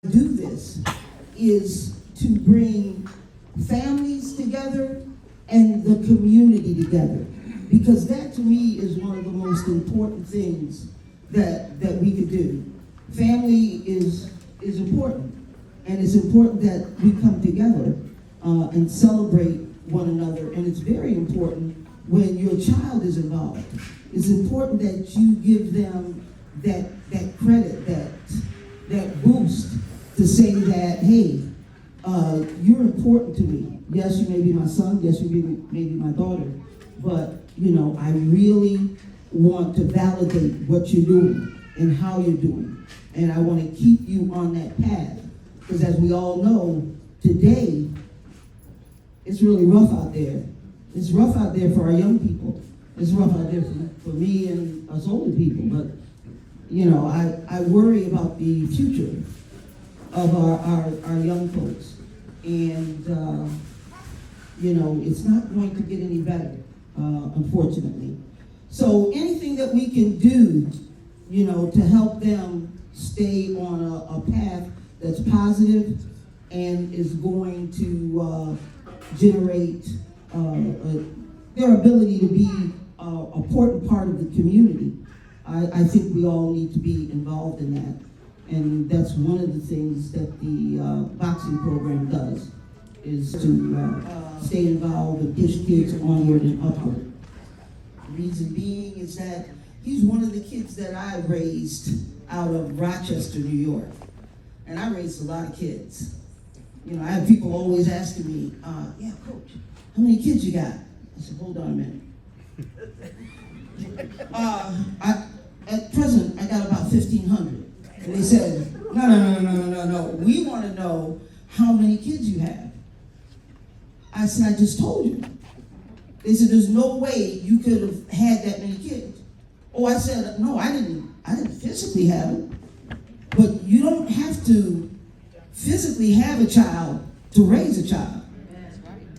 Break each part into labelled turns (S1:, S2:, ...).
S1: do this is to bring families together and the community together, because that to me is one of the most important things that we could do. Family is important, and it's important that we come together and celebrate one another, and it's very important when your child is involved. It's important that you give them that credit, that boost to say that, hey, you're important to me. Yes, you may be my son. Yes, you may be my daughter. But, I really want to validate what you're doing and how you're doing. And I want to keep you on that path. Because as we all know, today, it's really rough out there. It's rough out there for our young people. It's rough out there for me and us older people. But, I worry about the future of our young folks. And, it's not going to get any better, unfortunately. So anything that we can do, to help them stay on a path that's positive and is going to generate their ability to be an important part of the community, I think we all need to be involved in that. And that's one of the things that the boxing program does, is to stay involved and push kids onward and upward. The reason being is that he's one of the kids that I raised out of Rochester, New York. And I raised a lot of kids. I have people always asking me, yeah, coach, how many kids you got? I said, hold on a minute. At present, I got about 1,500. And they said, no. We want to know how many kids you have. I said, I just told you. They said, there's no way you could have had that many kids. Oh, I said, no, I didn't physically have them. But you don't have to physically have a child to raise a child.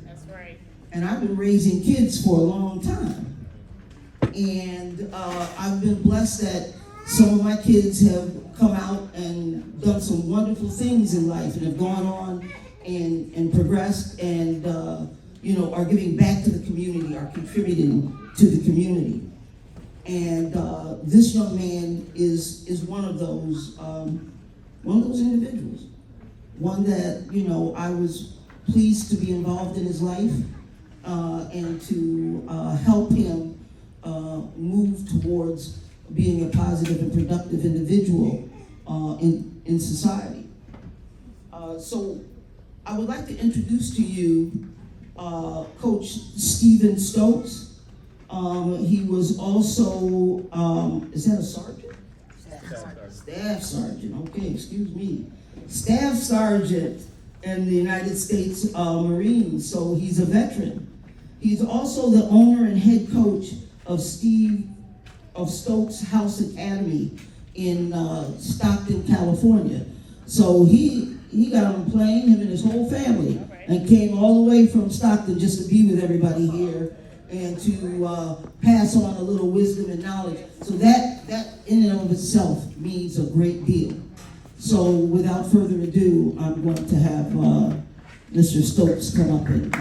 S2: That's right.
S1: And I've been raising kids for a long time. And I've been blessed that some of my kids have come out and done some wonderful things in life and have gone on and progressed and, are giving back to the community, are contributing to the community. And this young man is one of those individuals. One that, I was pleased to be involved in his life and to help him move towards being a positive and productive individual in society. So I would like to introduce to you Coach Stephen Stokes. He was also, is that a sergeant? Staff sergeant, okay, excuse me. Staff sergeant in the United States Marines, so he's a veteran. He's also the owner and head coach of Stokeshouse Academy in Stockton, California. So he got on a plane, him and his whole family, and came all the way from Stockton just to be with everybody here and to pass on a little wisdom and knowledge. So that in and of itself means a great deal. So without further ado, I'm going to have Mr. Stokes come up and...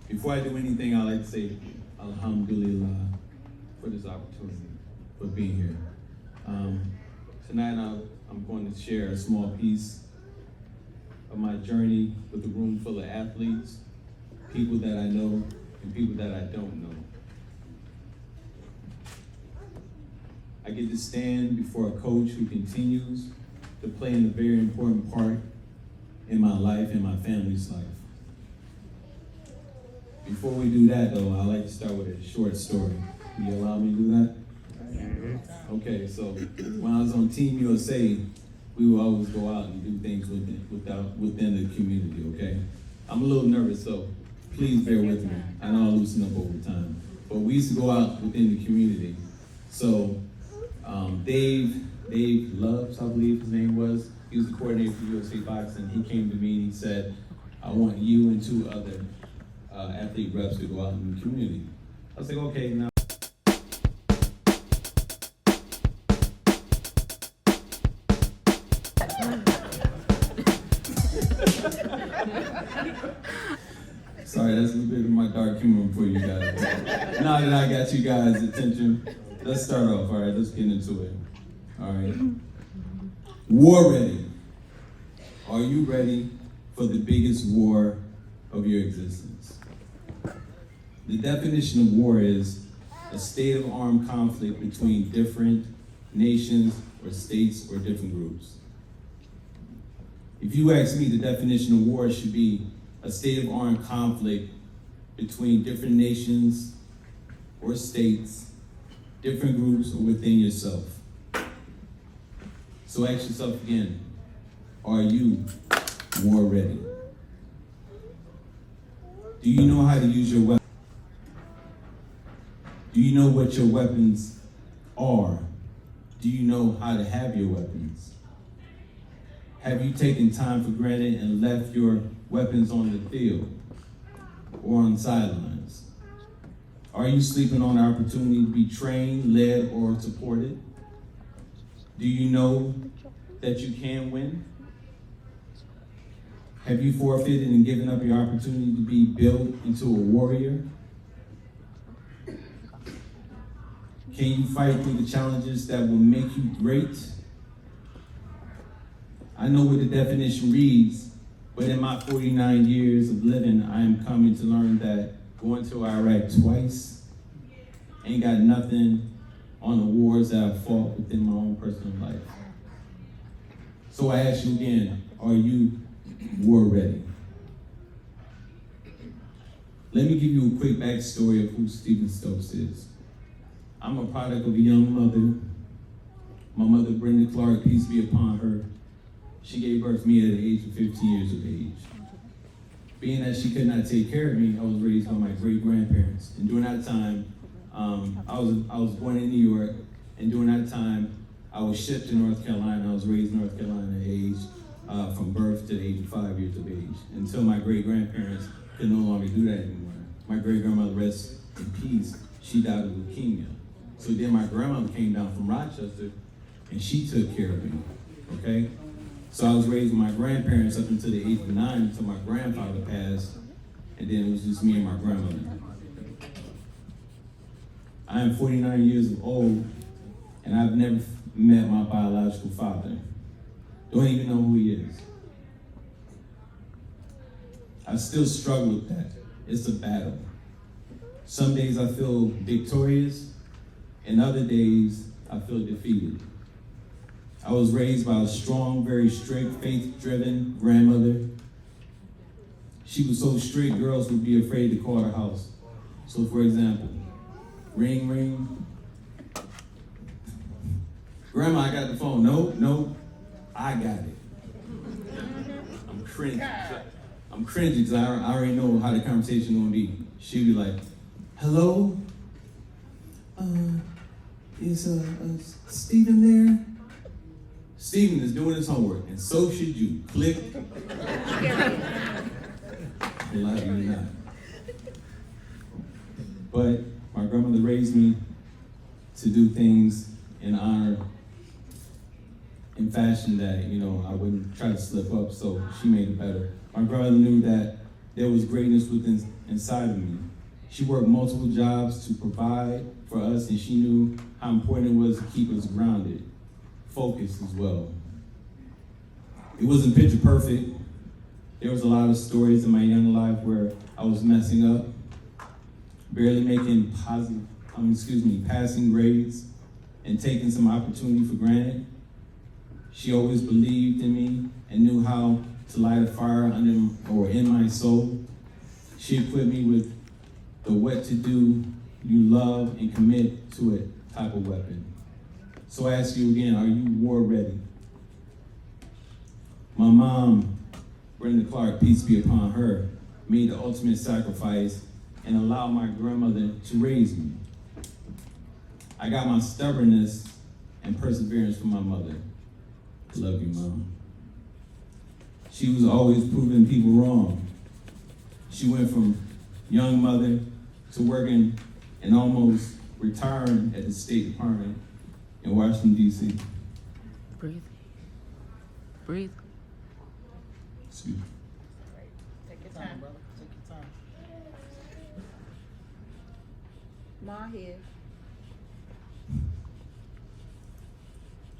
S3: Before I do anything, I'd like to say alhamdulillah for this opportunity, for being here. Tonight I'm going to share a small piece of my journey with a room full of athletes, people that I know and people that I don't know. I get to stand before a coach who continues to play a very important part in my life and my family's life. Before we do that, though, I'd like to start with a short story. Will you allow me to do that? Okay, so when I was on Team USA, we would always go out and do things within the community, okay? I'm a little nervous, so please bear with me. I know I'll loosen up over time. But we used to go out within the community. So Dave Loves, I believe his name was, he was the coordinator for USA Boxing. He came to me and he said, I want you and 2 other athlete reps to go out in the community. I was like, okay, now. Sorry, that's a little bit of my dark humor for you guys. Now that I got you guys' attention, let's start off, all right? Let's get into it. All right. War ready. Are you ready for the biggest war of your existence? The definition of war is a state of armed conflict between different nations or states or different groups. If you ask me, the definition of war should be a state of armed conflict between different nations or states, different groups, or within yourself. So ask yourself again, are you war ready? Do you know how to use your weapon? Do you know what your weapons are? Do you know how to have your weapons? Have you taken time for granted and left your weapons on the field or on the sidelines? Are you sleeping on the opportunity to be trained, led, or supported? Do you know that you can win? Have you forfeited and given up your opportunity to be built into a warrior? Can you fight through the challenges that will make you great? I know what the definition reads, but in my 49 years of living, I am coming to learn that going to Iraq twice ain't got nothing on the wars that I fought within my own personal life. So I ask you again, are you war ready? Let me give you a quick backstory of who Stephen Stokes is. I'm a product of a young mother. My mother, Brenda Clark, peace be upon her. She gave birth to me at the age of 15 years of age. Being that she could not take care of me, I was raised by my great-grandparents. And during that time, I was born in New York, and during that time, I was shipped to North Carolina. I was raised in North Carolina at age, from birth to the age of 5 years of age, until my great-grandparents could no longer do that anymore. My great-grandmother, rest in peace, she died of leukemia. So then my grandmother came down from Rochester, and she took care of me, okay? So I was raised with my grandparents up until the age of 9, until my grandfather passed, and then it was just me and my grandmother. I am 49 years old, and I've never met my biological father. Don't even know who he is. I still struggle with that. It's a battle. Some days I feel victorious, and other days I feel defeated. I was raised by a strong, very strict, faith-driven grandmother. She was so strict, girls would be afraid to call her house. So for example, ring, ring. Grandma, I got the phone. No, I got it. I'm cringing. I'm cringing because I already know how the conversation gonna be. She'd be like, hello? Is Stephen there? Stephen is doing his homework, and so should you. Click. I love you not. But my grandmother raised me to do things in honor, in fashion that, I wouldn't try to slip up, so she made it better. My grandmother knew that there was greatness inside of me. She worked multiple jobs to provide for us, and she knew how important it was to keep us grounded, focused as well. It wasn't picture perfect. There was a lot of stories in my young life where I was messing up, barely making passing grades, and taking some opportunity for granted. She always believed in me and knew how to light a fire in my soul. She equipped me with the what to do, you love, and commit to it type of weapon. So I ask you again, are you war ready? My mom, Brenda Clark, peace be upon her, made the ultimate sacrifice and allowed my grandmother to raise me. I got my stubbornness and perseverance from my mother. I love you, Mom. She was always proving people wrong. She went from young mother to working and almost retiring at the State Department in Washington, D.C.
S2: Breathe. Breathe.
S3: Excuse me.
S2: Ma here.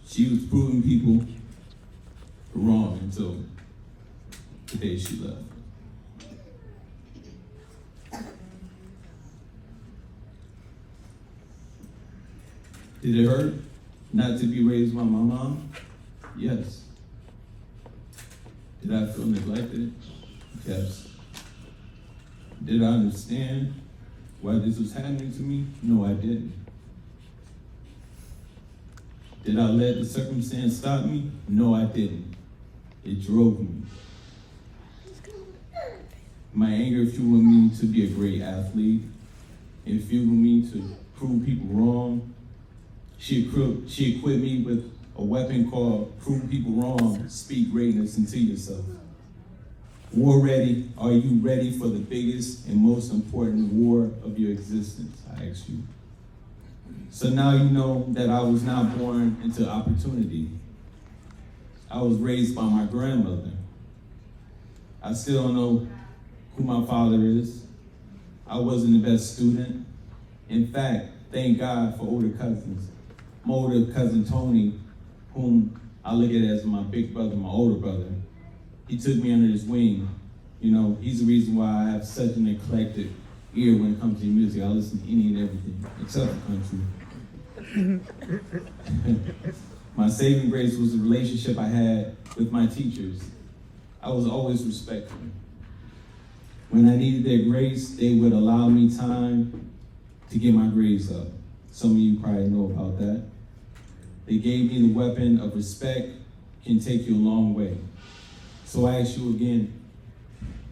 S3: She was proving people wrong until the day she left. Did it hurt not to be raised by my mom? Yes. Did I feel neglected? Yes. Did I understand why this was happening to me? No, I didn't. Did I let the circumstance stop me? No, I didn't. It drove me. My anger fueled me to be a great athlete. It fueled me to prove people wrong. She equipped me with a weapon called Prove People Wrong, Speak Greatness into Yourself. War ready, are you ready for the biggest and most important war of your existence, I ask you. So now you know that I was not born into opportunity. I was raised by my grandmother. I still don't know who my father is. I wasn't the best student. In fact, thank God for older cousins. My older cousin Tony, whom I look at as my big brother, my older brother, he took me under his wing. You know, he's the reason why I have such an eclectic ear when it comes to music. I listen to any and everything, except for country. My saving grace was the relationship I had with my teachers. I was always respectful. When I needed their grace, they would allow me time to get my grades up. Some of you probably know about that. They gave me the weapon of respect, can take you a long way. So I ask you again,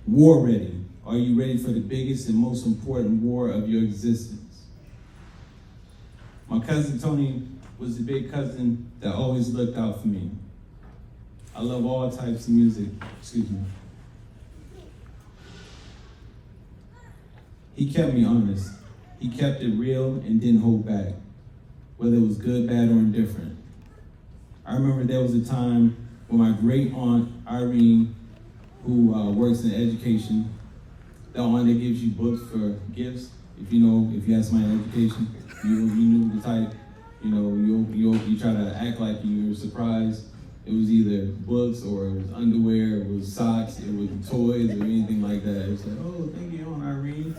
S3: war ready. Are you ready for the biggest and most important war of your existence? My cousin Tony was the big cousin that always looked out for me. I love all types of music. Excuse me. He kept me honest. He kept it real and didn't hold back, whether it was good, bad, or indifferent. I remember there was a time when my great aunt, Irene, who works in education, the aunt that gives you books for gifts. If you have somebody in education, you knew the type. You try to act like you were surprised. It was either books or it was underwear, it was socks, it was toys or anything like that. It was like, oh, thank you, Aunt Irene.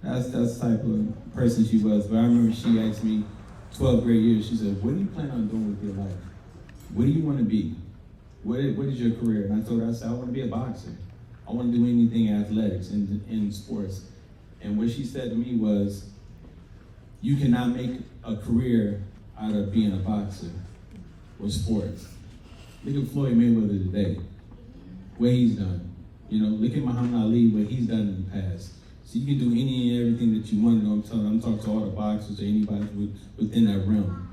S3: That's the type of person she was. But I remember she asked me, 12th grade year, she said, what do you plan on doing with your life? What do you want to be? What is your career? And I told her, I said, I want to be a boxer. I want to do anything athletics in sports. And what she said to me was, you cannot make a career out of being a boxer or sports. Look at Floyd Mayweather today, what he's done. Look at Muhammad Ali, what he's done in the past. So you can do any and everything that you want to do. I'm talking to all the boxers or anybody within that realm.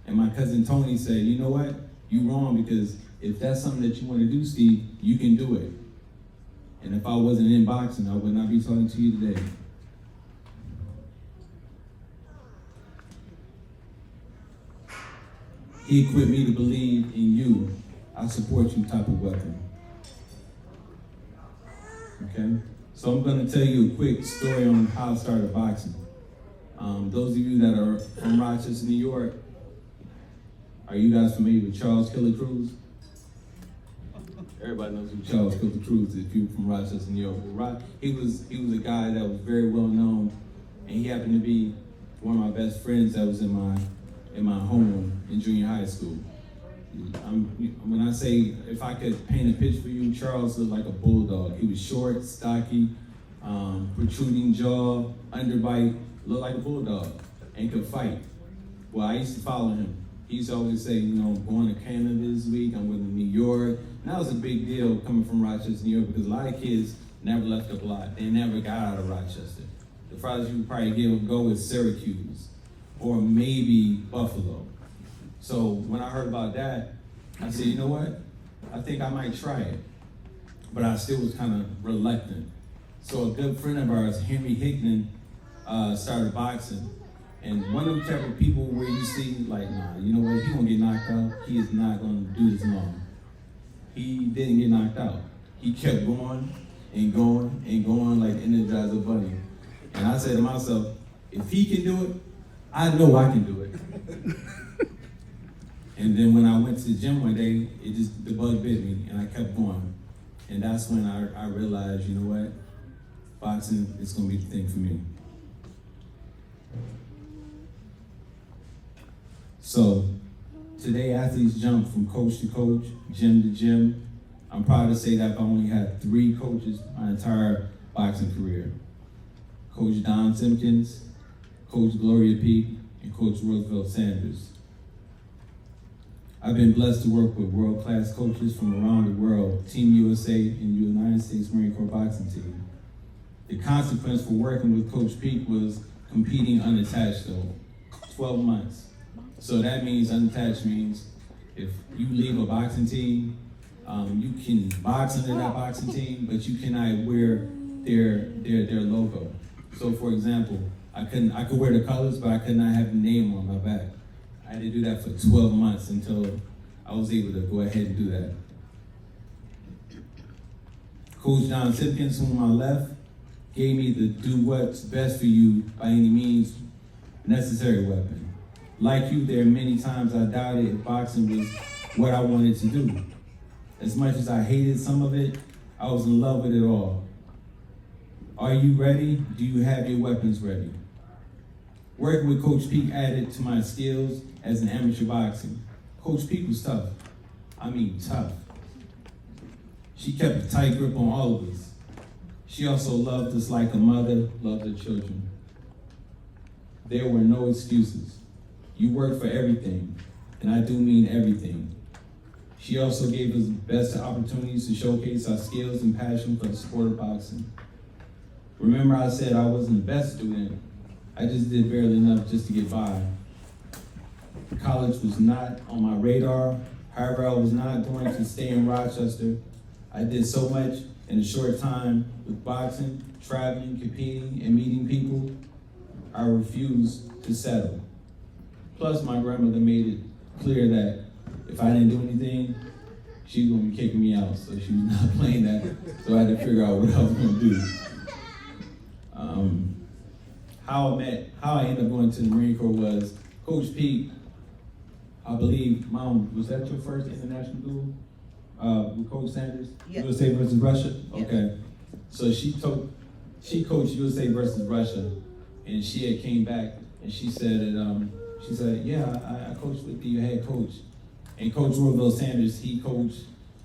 S3: And my cousin Tony said, you know what? You're wrong, because if that's something that you want to do, Steve, you can do it. And if I wasn't in boxing, I would not be talking to you today. He equipped me to believe in you. I support you type of weapon. Okay? So I'm going to tell you a quick story on how I started boxing. Those of you that are from Rochester, New York, are you guys familiar with Charles Killer Cruz? Everybody knows who Charles Killer Cruz is if you're from Rochester, New York. He was a guy that was very well known, and he happened to be one of my best friends that was in my homeroom in junior high school. When I say, if I could paint a picture for you, Charles looked like a bulldog. He was short, stocky, protruding jaw, underbite, looked like a bulldog, and could fight. Well, I used to follow him. He used to always say, I'm going to Canada this week, I'm going to New York. And that was a big deal coming from Rochester, New York, because a lot of kids never left the block. They never got out of Rochester. The farthest you would probably go is Syracuse, or maybe Buffalo. So when I heard about that, I said, you know what? I think I might try it. But I still was kind of reluctant. So a good friend of ours, Henry Hickman, started boxing. And one of the type of people where you see, like, nah, you know what? He gonna get knocked out. He is not gonna do this long. He didn't get knocked out. He kept going and going and going like Energizer Bunny. And I said to myself, if he can do it, I know I can do it. And then when I went to the gym one day, the bug bit me, and I kept going. And that's when I realized, you know what? Boxing is gonna be the thing for me. So, today athletes jump from coach to coach, gym to gym. I'm proud to say that I've only had 3 coaches my entire boxing career. Coach Don Simpkins, Coach Gloria Peek, and Coach Roosevelt Sanders. I've been blessed to work with world-class coaches from around the world, Team USA and United States Marine Corps boxing team. The consequence for working with Coach Peek was competing unattached though, 12 months. So that means unattached means if you leave a boxing team, you can box under that boxing team, but you cannot wear their logo. So for example, I could wear the colors, but I could not have the name on my back. I had to do that for 12 months until I was able to go ahead and do that. Coach John Simpkins, whom I left, gave me the do what's best for you by any means necessary weapon. Like you, there are many times I doubted if boxing was what I wanted to do. As much as I hated some of it, I was in love with it all. Are you ready? Do you have your weapons ready? Working with Coach Peek added to my skills as an amateur boxing. Coach Peek was tough. I mean tough. She kept a tight grip on all of us. She also loved us like a mother loved her children. There were no excuses. You worked for everything, and I do mean everything. She also gave us the best opportunities to showcase our skills and passion for the sport of boxing. Remember I said I wasn't the best student. I just did barely enough just to get by. College was not on my radar. However, I was not going to stay in Rochester. I did so much in a short time with boxing, traveling, competing, and meeting people. I refused to settle. Plus, my grandmother made it clear that if I didn't do anything, she was gonna be kicking me out, so she was not playing that. So I had to figure out what I was gonna do. How I ended up going to the Marine Corps was Coach Peek. I believe, Mom, was that your first international duel with Coach Sanders?
S1: Yes.
S3: USA versus Russia.
S1: Yes.
S3: Okay. So she coached USA versus Russia, and she had came back and she said that yeah, I coached with the head coach, and Coach Roosevelt Sanders. He coached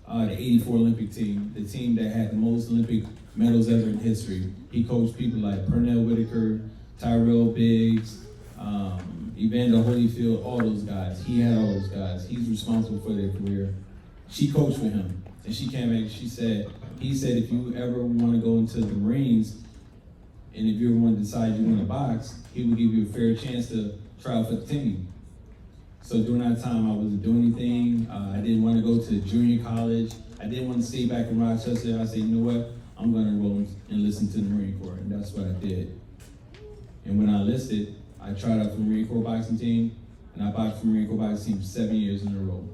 S3: the '84 Olympic team, the team that had the most Olympic medals ever in history. He coached people like Pernell Whitaker, Tyrell Biggs, Evander Holyfield, all those guys. He had all those guys. He's responsible for their career. She coached for him, and she came back and he said, if you ever want to go into the Marines, and if you ever want to decide you want to box, he would give you a fair chance to try out for the team. So during that time, I wasn't doing anything. I didn't want to go to junior college. I didn't want to stay back in Rochester. I said, you know what? I'm going to enroll and listen to the Marine Corps, and that's what I did. And when I enlisted, I tried out for the Marine Corps boxing team, and I boxed for the Marine Corps boxing team 7 years in a row,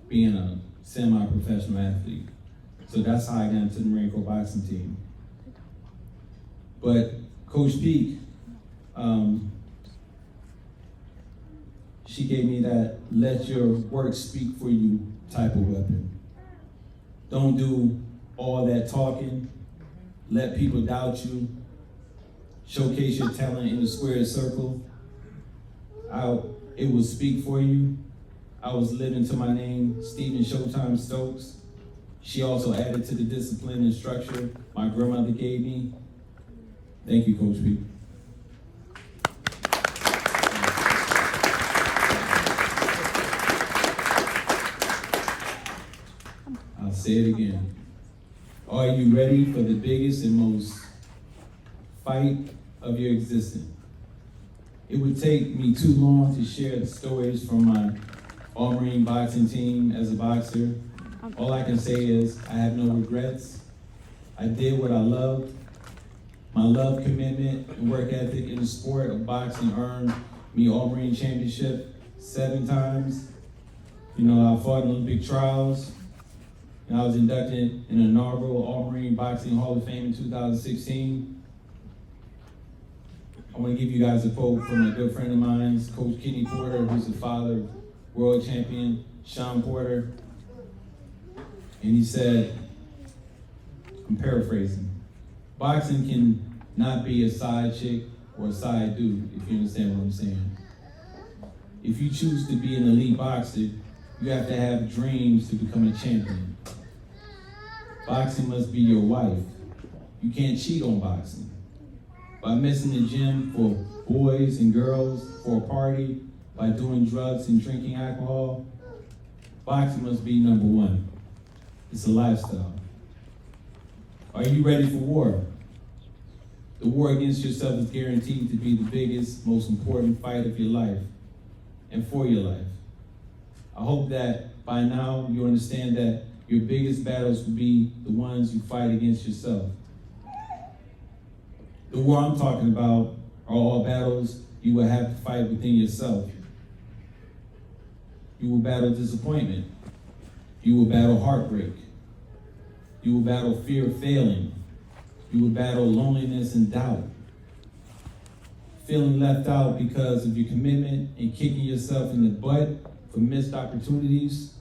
S3: being a semi-professional athlete. So that's how I got into the Marine Corps boxing team. But Coach Peek, she gave me that let your work speak for you type of weapon. Don't do all that talking. Let people doubt you. Showcase your talent in the squared circle. It will speak for you. I was living to my name, Stephen Showtime Stokes. She also added to the discipline and structure my grandmother gave me. Thank you, Coach Peek. I'll say it again. Are you ready for the biggest and most fight of your existence? It would take me too long to share the stories from my all-Marine boxing team as a boxer. All I can say is I have no regrets. I did what I loved. My love, commitment, and work ethic in the sport of boxing earned me all-Marine championship 7 times. You know, I fought in Olympic trials, and I was inducted in the inaugural All-Marine Boxing Hall of Fame in 2016. I want to give you guys a quote from a good friend of mine, Coach Kenny Porter, who's the father of world champion Sean Porter. And he said, I'm paraphrasing, boxing can not be a side chick or a side dude, if you understand what I'm saying. If you choose to be an elite boxer, you have to have dreams to become a champion. Boxing must be your wife. You can't cheat on boxing. By missing the gym for boys and girls, for a party, by doing drugs and drinking alcohol, boxing must be number one. It's a lifestyle. Are you ready for war? The war against yourself is guaranteed to be the biggest, most important fight of your life and for your life. I hope that by now you understand that your biggest battles will be the ones you fight against yourself. The war I'm talking about are all battles you will have to fight within yourself. You will battle disappointment. You will battle heartbreak. You will battle fear of failing. You will battle loneliness and doubt. Feeling left out because of your commitment and kicking yourself in the butt for missed opportunities.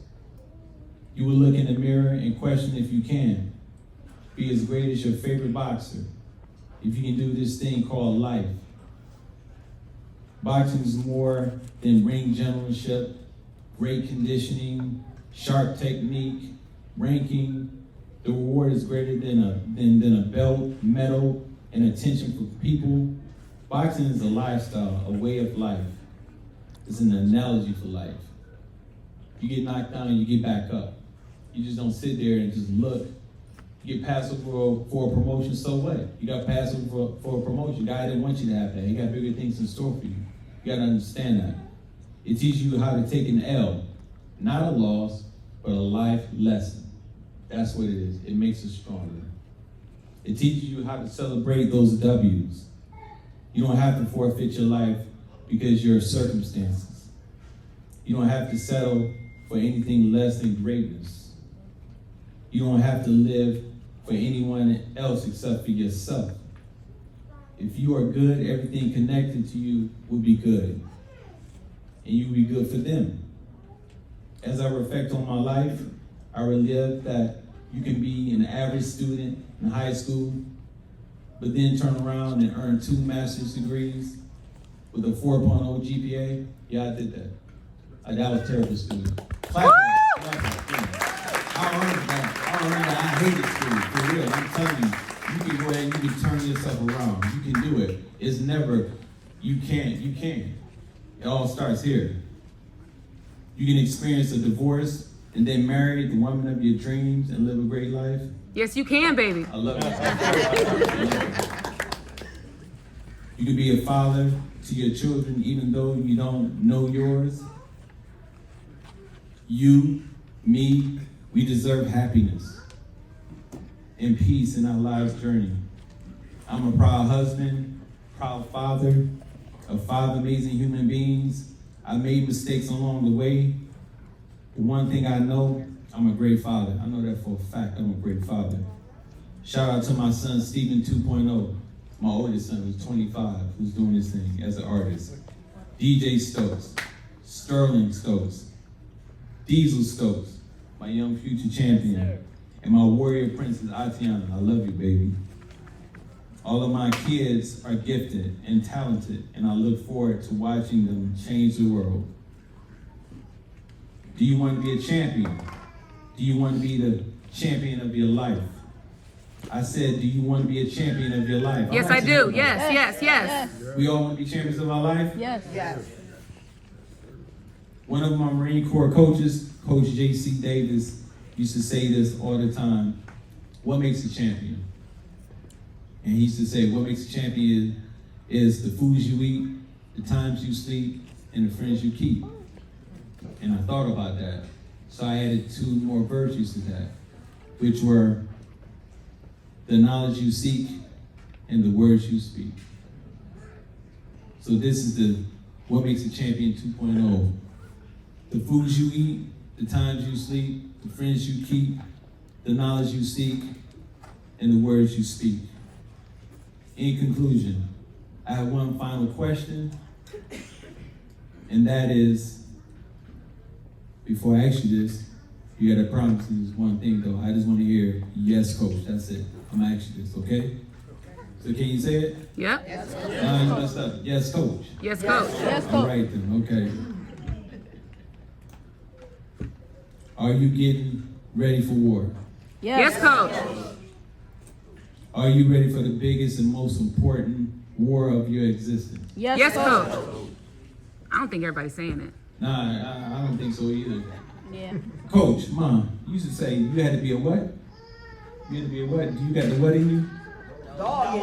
S3: You will look in the mirror and question if you can be as great as your favorite boxer, if you can do this thing called life. Boxing is more than ring generalship, great conditioning, sharp technique, ranking. The reward is greater than a belt, medal, and attention from people. Boxing is a lifestyle, a way of life. It's an analogy for life. You get knocked down and you get back up. You just don't sit there and just look. You get passed over for a promotion, so what? You got passed over for a promotion. God didn't want you to have that. He got bigger things in store for you. You gotta understand that. It teaches you how to take an L, not a loss, but a life lesson. That's what it is. It makes us stronger. It teaches you how to celebrate those W's. You don't have to forfeit your life because of your circumstances. You don't have to settle for anything less than greatness. You don't have to live for anyone else except for yourself. If you are good, everything connected to you will be good. And you will be good for them. As I reflect on my life, I realize that you can be an average student in high school, but then turn around and earn 2 master's degrees with a 4.0 GPA. Yeah, I did that. That was a terrible student. I earned that. I hated school, for real. I'm telling you, you can go ahead and you can turn yourself around. You can do it. It's never, you can. It all starts here. You can experience a divorce and then marry the woman of your dreams and live a great life.
S2: Yes, you can, baby.
S3: I love it. You can be a father to your children even though you don't know yours. You, me, we deserve happiness and peace in our life's journey. I'm a proud husband, proud father of 5 amazing human beings. I made mistakes along the way. But one thing I know, I'm a great father. I know that for a fact. I'm a great father. Shout out to my son, Stephen 2.0. My oldest son, who's 25, who's doing this thing as an artist. DJ Stokes, Sterling Stokes, Diesel Stokes, my young future champion, and my warrior princess, Atiana. I love you, baby. All of my kids are gifted and talented, and I look forward to watching them change the world. Do you want to be a champion? Do you want to be the champion of your life? I said, do you want to be a champion of your life?
S2: Yes, I do. Yes.
S3: We all want to be champions of our life?
S4: Yes.
S3: One of my Marine Corps coaches, Coach J.C. Davis, used to say this all the time. What makes a champion? And he used to say, what makes a champion is the foods you eat, the times you sleep, and the friends you keep. And I thought about that. So I added 2 more virtues to that, which were the knowledge you seek and the words you speak. So this is the What Makes a Champion 2.0. The foods you eat, the times you sleep, the friends you keep, the knowledge you seek, and the words you speak. In conclusion, I I have one final question, and that is, before I ask you this, you gotta promise me this one thing though. I just want to hear, yes, coach. That's it. I'm gonna ask you this, okay? So can you say it?
S2: Yep.
S3: No, you messed up. Yes, coach.
S2: Yes, coach.
S4: Yes,
S3: All
S4: coach.
S3: right then, okay. Are you getting ready for war?
S2: Yes, coach.
S3: Are you ready for the biggest and most important war of your existence?
S2: Yes, coach. I don't think everybody's saying it.
S3: Nah, I don't think so either.
S4: Yeah.
S3: Coach, Mom, you used to say you had to be a what? You had to be a what? Do you got the what in you? Dog in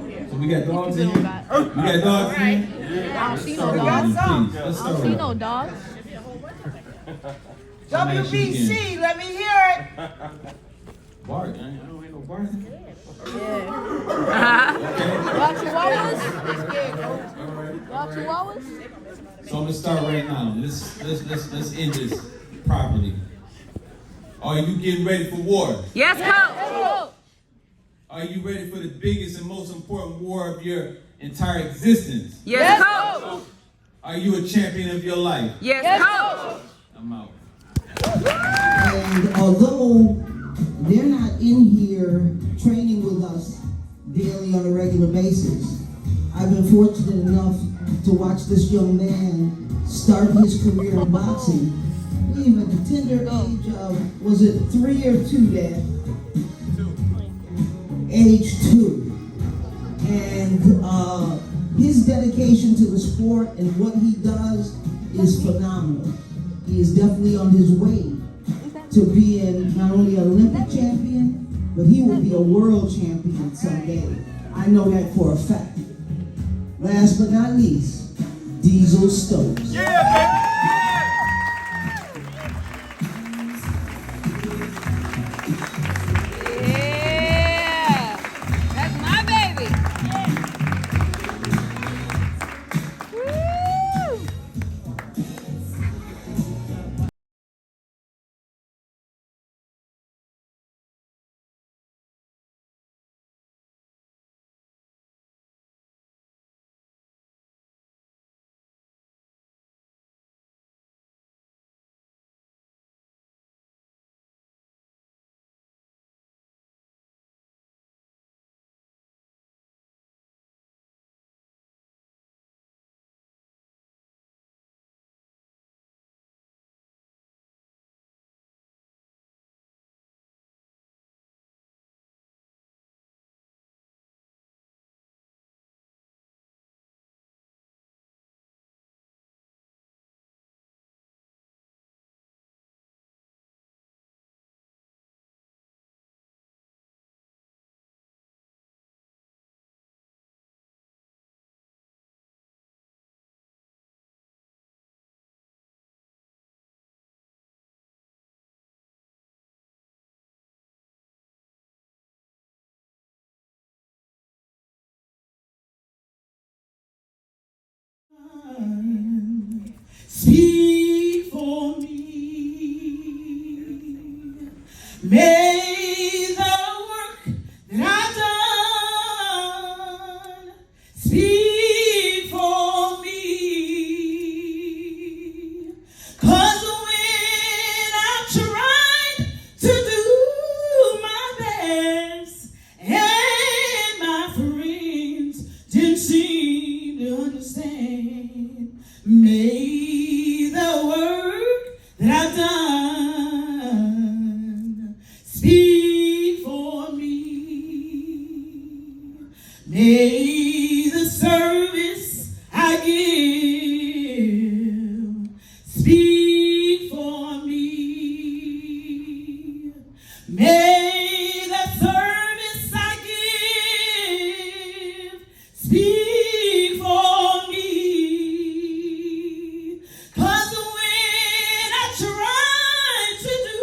S3: you. So we got dogs in here? We got dogs in here?
S4: I don't see no dogs.
S3: Please, let's
S4: I don't
S3: start
S4: see
S3: with
S4: no dogs.
S5: WBC, let me hear it.
S3: Bart, I don't hear no Bart.
S4: Y'all chihuahuas?
S3: Alright.
S4: Y'all chihuahuas?
S3: So I'm gonna start right now. Let's end this properly. Are you getting ready for war?
S2: Yes, coach.
S3: Are you ready for the biggest and most important war of your entire existence?
S2: Yes, coach.
S3: Are you a champion of your life?
S2: Yes, coach.
S3: I'm out.
S1: And although they're not in here training with us daily on a regular basis, I've been fortunate enough to watch this young man start his career in boxing. Even at the tender age of, was it 3 or 2, Dad? 2. Age 2. And his dedication to the sport and what he does is phenomenal. He is definitely on his way to being not only an Olympic champion, but he will be a world champion someday. I know that for a fact. Last but not least, Diesel Stokes.
S4: Yeah! That's my baby! Woo!
S5: Speak for me. May the work that I've done speak for me. 'Cause when I tried to do my best and my friends didn't seem to understand, may the work that I've done speak for me. May the service I give speak for me. May the service I give speak for me. 'Cause when I tried to do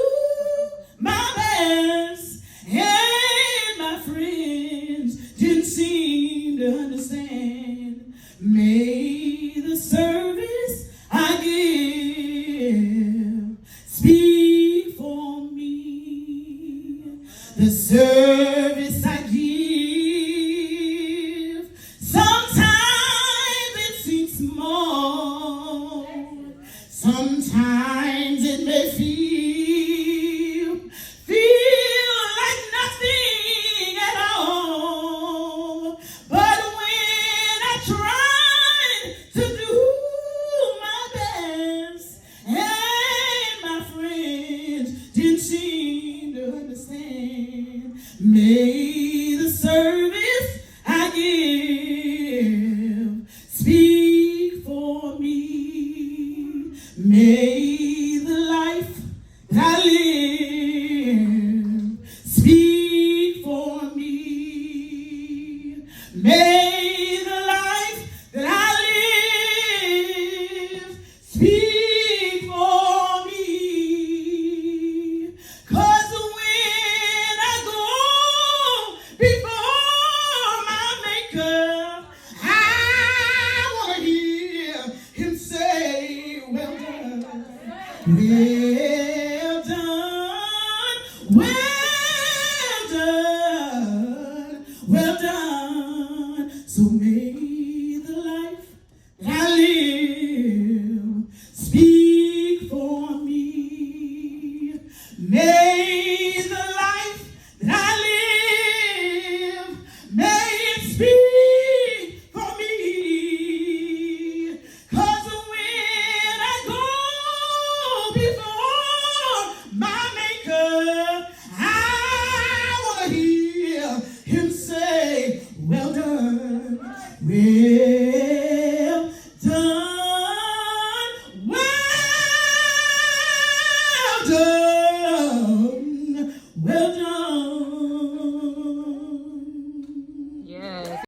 S5: my best and my friends didn't seem to understand, may the service I give May the life that I live speak for me. May the life that I live speak for me. 'Cause when I go before my Maker, I want to hear him say, well done, well done, well done, well done. So may the life that I live speak for me. May the life that I live, may it speak for me. 'Cause when I go before my Maker, I want to hear him say, well done, well done, well done.